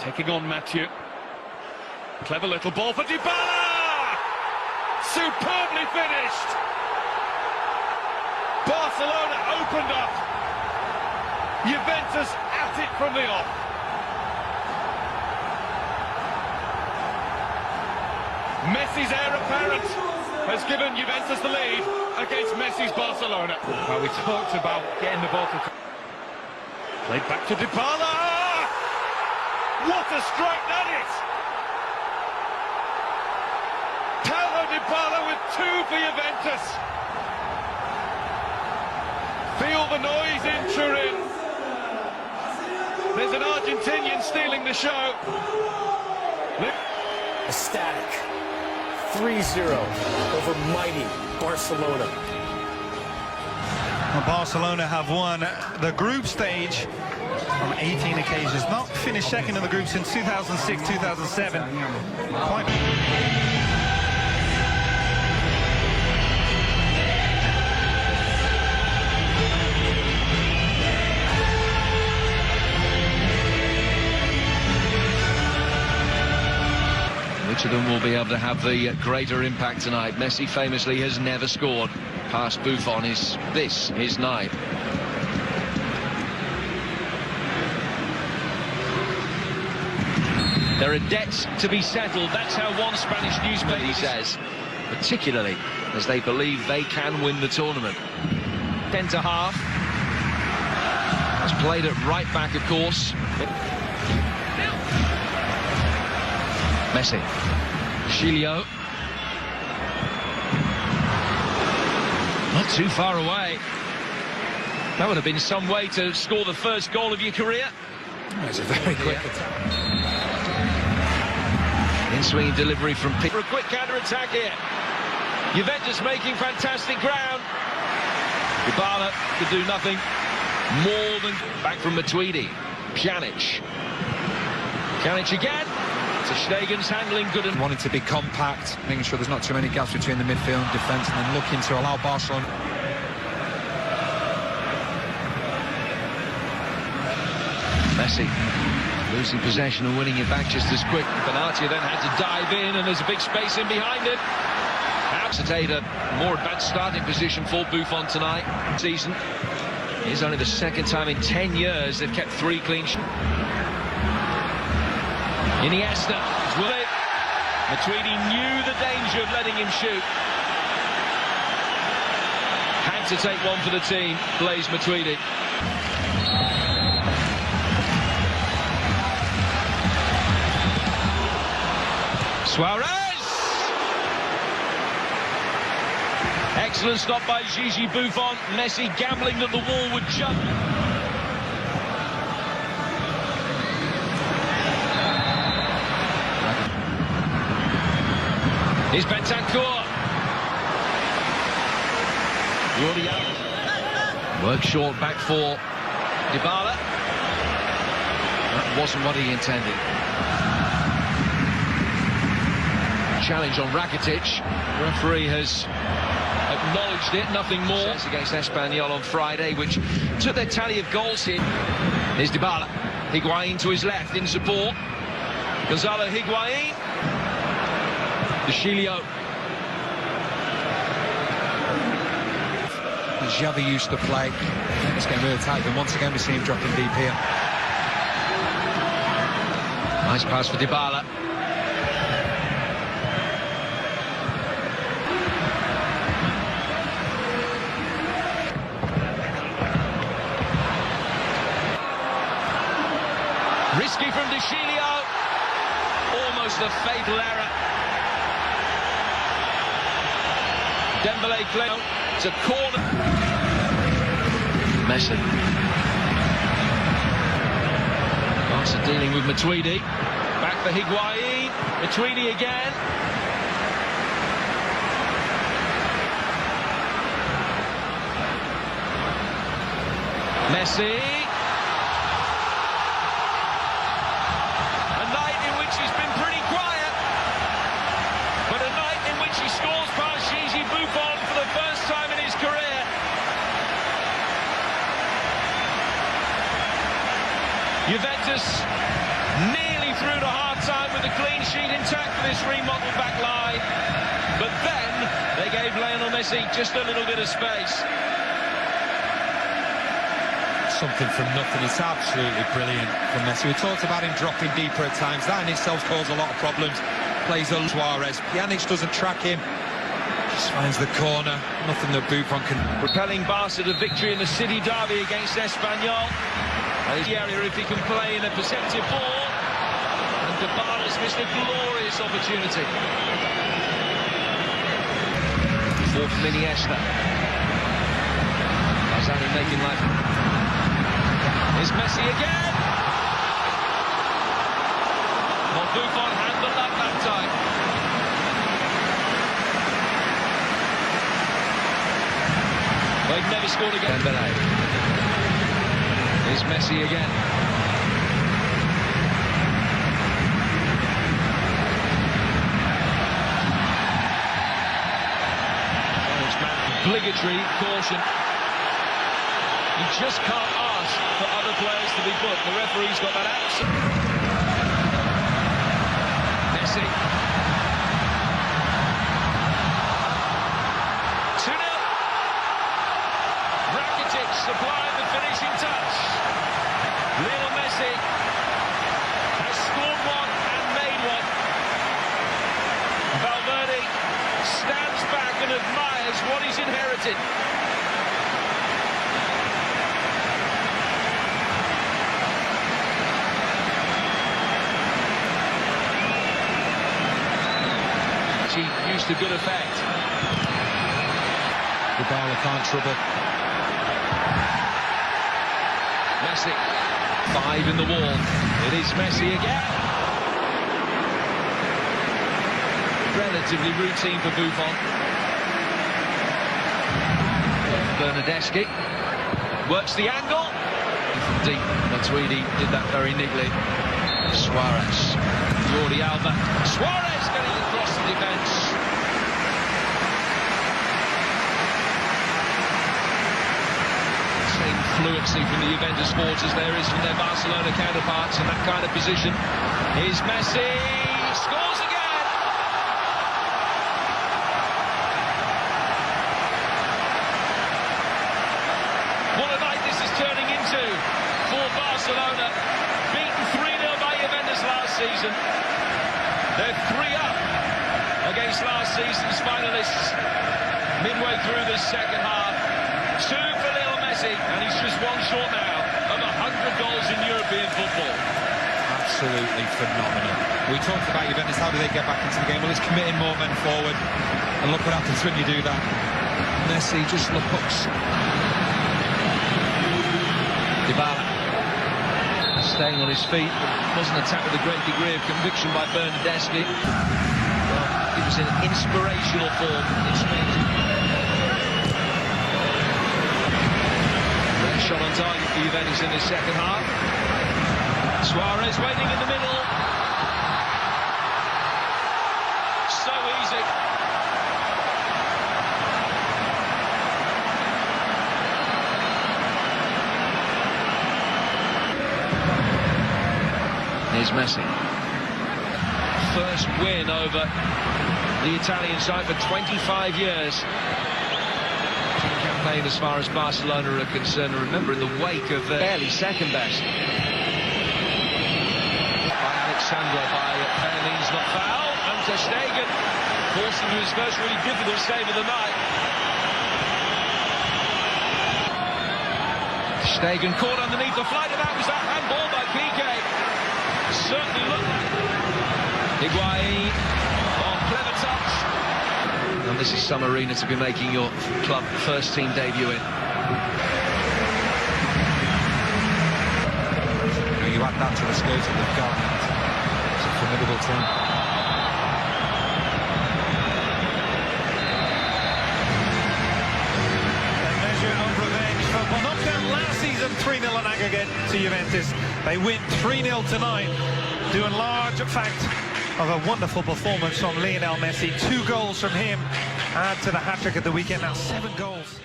Taking on Mathieu. Clever little ball for Dybala! Superbly finished! Barcelona opened up. Juventus at it from the off. Messi's heir apparent has given Juventus the lead against Messi's Barcelona. Well, we talked about getting the ball to... Played back to Dybala! What a strike that is! Paulo Dybala with 2 for Juventus. Feel the noise in Turin. There's an Argentinian stealing the show. Ecstatic. 3-0 over mighty Barcelona. Well, Barcelona have won the group stage on 18 occasions. Not finished second in the group since 2006-2007. Which of them will be able to have the greater impact tonight? Messi famously has never scored. Past Buffon is this his night. There are debts to be settled. That's how one Spanish newspaper says. Particularly as they believe they can win the tournament. Centre half. Has played it right back, of course. Messi. Chilio. Not too far away. That would have been some way to score the first goal of your career. It's a very quick attack. In-swinging delivery from P. For a quick counter-attack here. Juventus making fantastic ground. Dybala could do nothing more than... Back from Matuidi. Pjanic. Pjanic again. Ter Stegen's handling good and... Wanting to be compact, making sure there's not too many gaps between the midfield and defence, and then looking to allow Barcelona... Messi losing possession and winning it back just as quick. Benatia then had to dive in, and there's a big space in behind it. Absolutely a more advanced starting position for Buffon tonight. Season. It's only the second time in 10 years they've kept 3 clean sheets. Iniesta is with it. Matuidi knew the danger of letting him shoot. Had to take one for the team, Blaise Matuidi. Suarez! Excellent stop by Gigi Buffon. Messi gambling that the wall would jump. Here's Bentancur. Work short back for Dybala. That wasn't what he intended. Challenge on Rakitic. The referee has acknowledged it, nothing more. Against Espanyol on Friday, which took their tally of goals here. Here's Dybala. Higuain to his left in support. Gonzalo Higuain. Chilio. Xavi used to play. This game really tight, but once again we see him dropping deep here. Nice pass for Dybala. Risky from Chilio. Almost a fatal error. Dembele clear. It's a corner. Messi. Barca dealing with Matuidi. Back for Higuain. Matuidi again. Messi. A night in which he's been pretty quiet, but a night in which he scores past Gigi Buffon for the first time in his career. Juventus nearly clean sheet intact for this remodeled back line. But then they gave Lionel Messi just a little bit of space. Something from nothing. It's absolutely brilliant from Messi. We talked about him dropping deeper at times. That in itself caused a lot of problems. Plays on Suarez. Pjanic doesn't track him. Just finds the corner. Nothing that Buffon can... Propelling Barca to victory in the City derby against Espanyol. The area if he can play in a perceptive ball. And Dybala's missed a glorious opportunity. Fourth from Iniesta. Barzani making life. Here's Messi again. Well, Buffon had the luck that time. They've never scored again. Here's Messi again. Obligatory caution. You just can't ask for other players to be booked. The referee's got that out. Messi. 2-0. Rakitic supplying the finishing touch. Lionel Messi has scored one and made one. Valverde stands back and admires what he's inherited. She used to good effect. Dybala can't trouble. Messi, 5 in the wall. It is Messi again. Relatively routine for Buffon. Bernardeschi works the angle. Deep, Matuidi did that very neatly. Suarez, Jordi Alba. Suarez getting across the defence. Same fluency from the Juventus forwards as there is from their Barcelona counterparts in that kind of position. Here's Messi, scores again. What a night this is turning into for Barcelona. Beaten 3-0 by Juventus last season. They're 3 up against last season's finalists midway through this second half. 2 for Lionel Messi, and he's just one short now of 100 goals in European football. Absolutely phenomenal. We talked about Juventus, how do they get back into the game? Well, it's committing more men forward. And look what happens when you do that. Messi just looks. Dybala staying on his feet, but wasn't attacked with a great degree of conviction by Bernardeschi. Well, it was an inspirational form in speed. Rare shot on target for Juventus in this second half. Suarez waiting in the middle. So easy. Here's Messi. First win over the Italian side for 25 years. Campaign as far as Barcelona are concerned. Remember, in the wake of barely second best. By Alexandra, by Perlin's not foul. And Ter Stegen forced into his first really difficult save of the night. Stegen caught underneath the flight of that. Was that handball by Piqué? Certainly looked like Higuain. Oh, clever touch. And this is some arena to be making your club first team debut in. You add that to the skills that they've got. It's a formidable team. They measure of revenge for well, knocked out last season 3-0 on aggregate to Juventus. They win 3-0 tonight, due in large fact of a wonderful performance from Lionel Messi. 2 goals from him add to the hat-trick of the weekend. Now 7 goals.